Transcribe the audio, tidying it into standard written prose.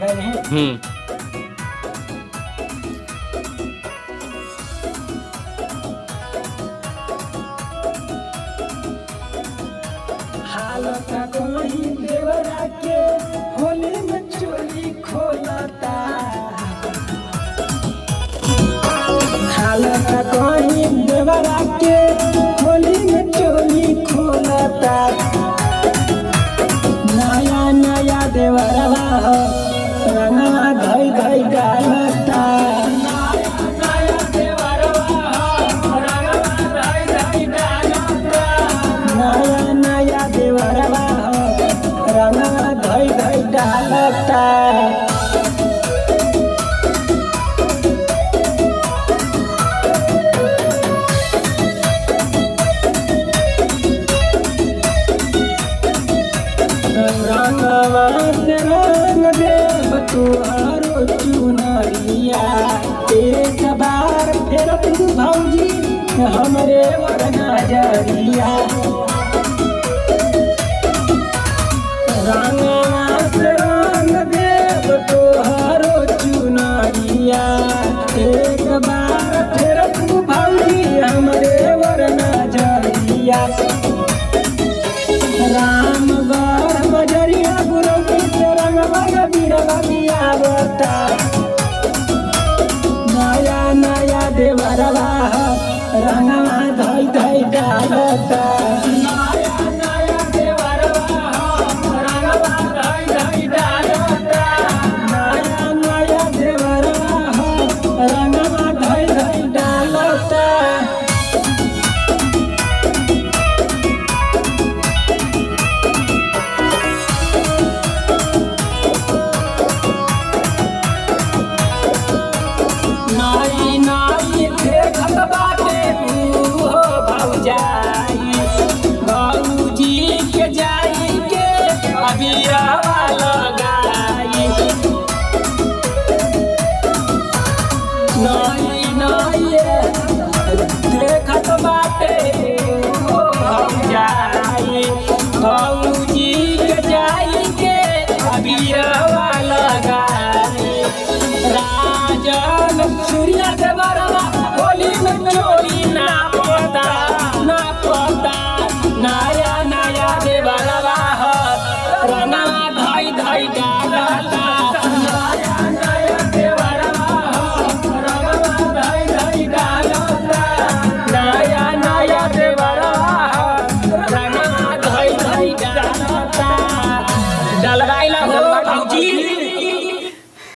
गए हैं। हालत कोई देवरा के होली में चोली खोलता। हालत कोई देवरा के होली में चोली खोलता। नया नया देवरवा हो रंगवा धई धई डालता। नया नया देवरवा हो रंगवा धई धई डालता। रंगवा से रंग देव तुहारो चुनरिया। एक बार फिर तू भौजी हमरे वर नजरिया। रंगवा से रंग देव तुहारो चुनरिया। एक बार फिर तू भौजी हमरे वर नजरिया। राम गढ़ बजरिया गुरु के रंग बग बीरवा बियावता। नया नया देवरवा रंगवा धई धई डालता। नया नया देवरवा रंगवा धई धई डालता। नया नया देवरवा रंगवा धई धई डालता। नाई नाई देखत बाटे तू हो भौजाई। भौजी के जाई के अबीरवा लगाई। नाई नाई देखत बाटे तू हो भौजाई। भौजी के जाई के अबीरवा लगाई। राजन सूर्या देवरवा होली में चोली ना पता ना पता। नया नया देवरवा रंगवा धई धई डालता। नया नया देवरवा रंगवा धई धई डालता। नया नया देवरवा रंगवा धई धई डालता। डलवाइला हो भौजी।